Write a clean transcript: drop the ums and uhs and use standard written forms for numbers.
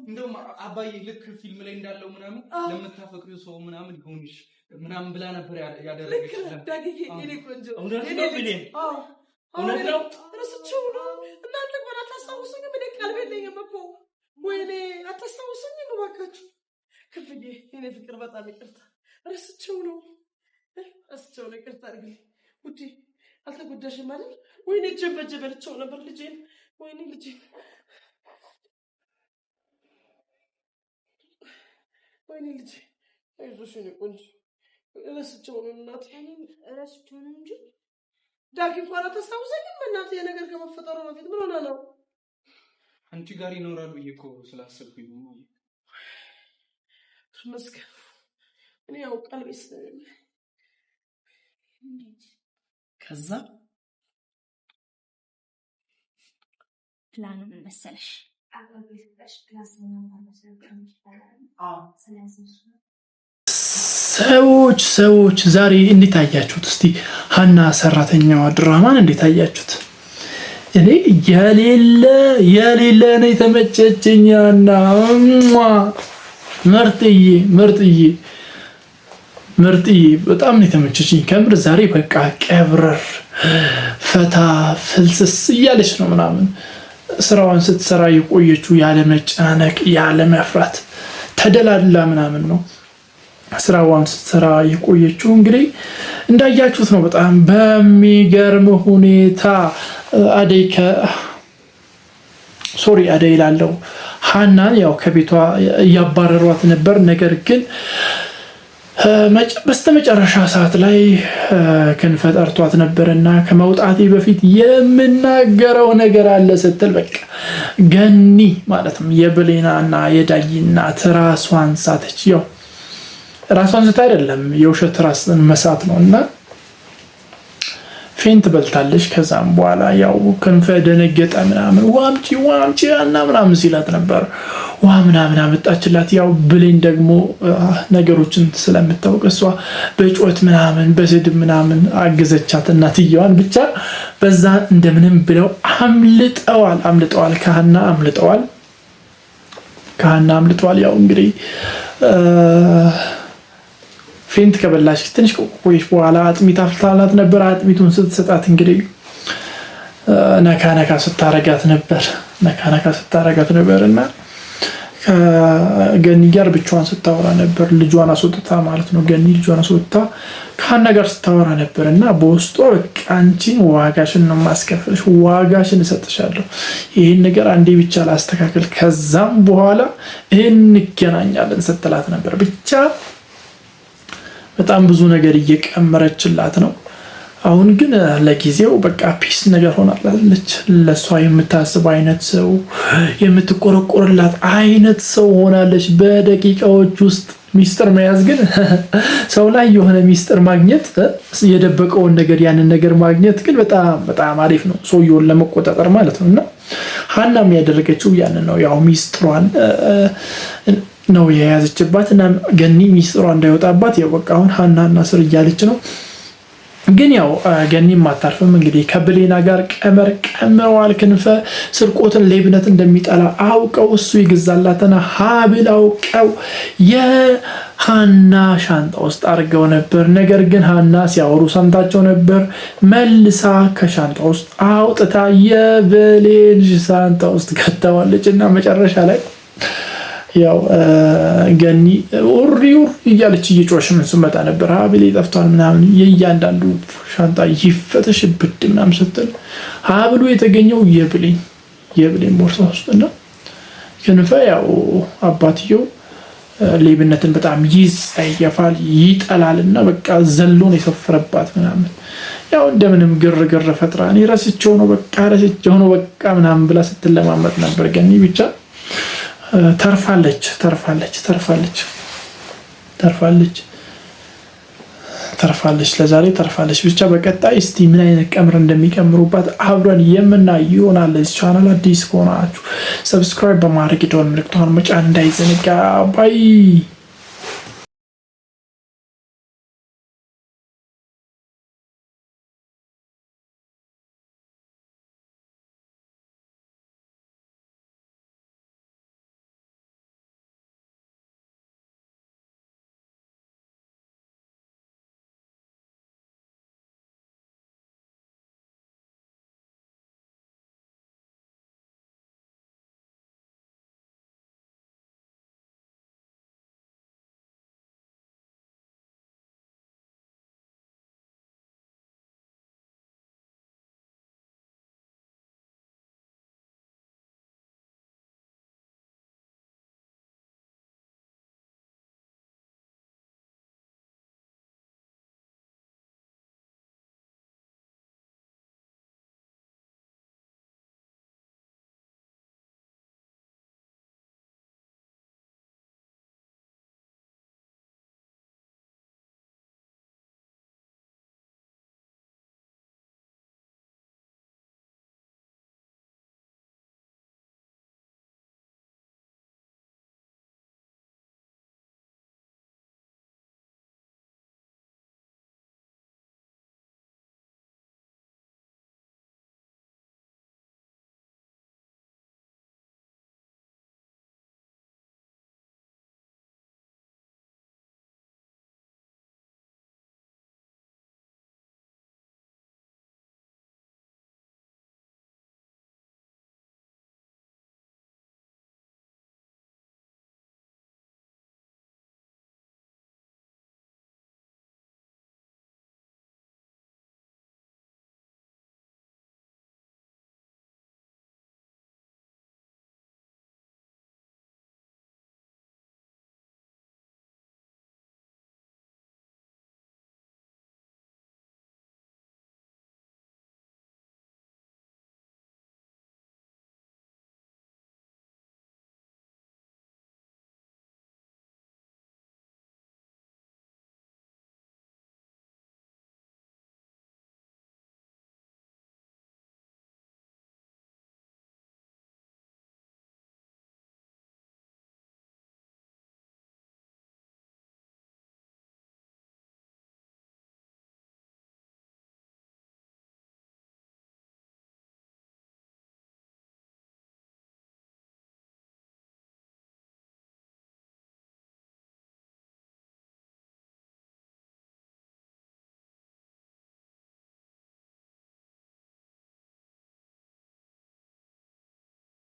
እንደውም አባዬ ልክ ፊልም ላይ እንዳለው ምናምን ለምታፈቅሪው ሰው ምናምን ይሆንሽ ምናምን ብላ ነበር ያደረገች ዳግዬ እኔ ቆንጆ እውነት ነው ረስቼው ነው እናንተ ቆራ ታስታውሱኝ ምን ቀልብ የለኝም እኮ ወይኔ አታስታውሱኝ ነው እባካችሁ ክፍዬ እኔ ፍቅር በጣም ይቅርታ ረስቼው ነው ይቅርታ አድርግልኝ ውዴ አልተጎዳሽም አይደል ወይኔ ጀበጀበልቸው ነበር ልጄን ወይኔ ልጄን ወይኔ ልጄ አይዞሽ የኔ ቆንጆ ረስቼው ነው እናቴ እኔም ረስቼው ነው እንጂ ዳጊ እንኳን አታስታውሰኝም እናቴ የነገር ከመፈጠሩ በፊት ምን ሆነ ነው አንቺ ጋር ይኖራል ብዬ እኮ ስላሰብኩኝ ነው መስከፍ እኔ ያው ቀልቤስ ከዛ ፕላኑ ምን መሰለሽ ሰዎች ዛሬ እንዴት አያችሁት? እስቲ ሀና ሰራተኛዋ ድራማን እንዴት አያችሁት? እኔ የሌለ ነው የተመቸችኝና ምርጥዬ በጣም ነው የተመቸችኝ ከምር ዛሬ በቃ ቀብረር ፈታ ፍልስስ እያለች ነው ምናምን ስራዋን ስትሰራ የቆየችው ያለ መጨናነቅ ያለ መፍራት ተደላላ ምናምን ነው ስራዋን ስትሰራ የቆየችው እንግዲህ እንዳያችሁት ነው በጣም በሚገርም ሁኔታ አደይ ላለው ሀናን ያው ከቤቷ ያባረሯት ነበር ነገር ግን በስተመጨረሻ ሰዓት ላይ ክንፈ ጠርቷት ነበርና ከመውጣቴ በፊት የምናገረው ነገር አለ ስትል በቃ ገኒ ማለትም የብሌናና የዳጊና ራሷን ሳተች ያው ራሷን ስታ አይደለም የውሸት ራስን መሳት ነውና ፌንት በልታለች ከዛም በኋላ ያው ክንፈ ደነገጠ ምናምን ዋምጪ እና ምናምን ሲላት ነበር ምናምን አመጣችላት ያው ብሌን ደግሞ ነገሮችን ስለምታውቅ እሷ በጮት ምናምን በስድብ ምናምን አገዘቻት እናትየዋን ብቻ በዛ እንደምንም ብለው አምልጠዋል ከሀና አምልጠዋል ያው እንግዲህ ፌንት ከበላሽ ትንሽ ቆይሽ በኋላ አጥሚት አፍልታላት ነበር አጥሚቱን ስትሰጣት እንግዲህ ነካ ስታረጋት ነበርና ገኒ ጋር ብቻዋን ስታወራ ነበር ልጇን አስወጥታ ማለት ነው ገኒ ልጇን አስወጥታ ከሀና ጋር ስታወራ ነበርና በውስጧ በቃ አንቺን ዋጋሽን ነው ማስከፈልሽ ዋጋሽን እሰጥሻለሁ ይሄን ነገር አንዴ ብቻ ላስተካክል ከዛም በኋላ እንገናኛለን ስትላት ነበር ብቻ በጣም ብዙ ነገር እየቀመረችላት ነው አሁን ግን ለጊዜው በቃ ፒስ ነገር ሆናለች ለሷ የምታስብ አይነት ሰው የምትቆረቆርላት አይነት ሰው ሆናለች በደቂቃዎች ውስጥ ሚስጥር መያዝ ግን ሰው ላይ የሆነ ሚስጥር ማግኘት የደበቀውን ነገር ያንን ነገር ማግኘት ግን በጣም አሪፍ ነው ሰውየውን ለመቆጣጠር ማለት ነውና ሀናም ያደረገችው ያንን ነው ያው ሚስጥሯን ነው የያዘችባትና ገኒ ሚስጥሯ እንዳይወጣባት ያው በቃ አሁን ሀናና ስር እያለች ነው ግን ያው ገኒም አታርፍም እንግዲህ ከብሌና ጋር ቀመረዋል ክንፈ ስርቆትን ሌብነት እንደሚጠላ አውቀው እሱ ይገዛላትና ሀብል አውቀው የሀና ሻንጣ ውስጥ አድርገው ነበር ነገር ግን ሀና ሲያወሩ ሰምታቸው ነበር መልሳ ከሻንጣ ውስጥ አውጥታ የብሌን ሻንጣ ውስጥ ከተዋለችና መጨረሻ ላይ ያው ገኒ ኡሪው እያለች እየጮሽ ምን ስመጣ ነበር ሀብል ይጠፍቷል ምናምን የእያንዳንዱ ሻንጣ ይፈተሽ ብድ ምናምን ስትል ሀብሉ የተገኘው የብሌን ቦርሳ ውስጥ ነው ክንፈ ያው አባትየው ሌብነትን በጣም ይጸየፋል ይጠላልና በቃ ዘሎን የሰፈረባት ምናምን ያው እንደምንም ግርግር ፈጥራ እኔ ረስቼው ነው በቃ ምናምን ብላ ስትለማመጥ ነበር ገኒ ብቻ ተርፋለች ተርፋለች። ለዛሬ ተርፋለች። ብቻ በቀጣይ እስቲ ምን አይነት ቀምር እንደሚቀምሩባት አብረን የምናይ ይሆናል። ለዚህ ቻናል አዲስ ከሆናችሁ ሰብስክራይብ በማድረግ የደወል ምልክቱን መጫን እንዳይዘነጋ። ባይ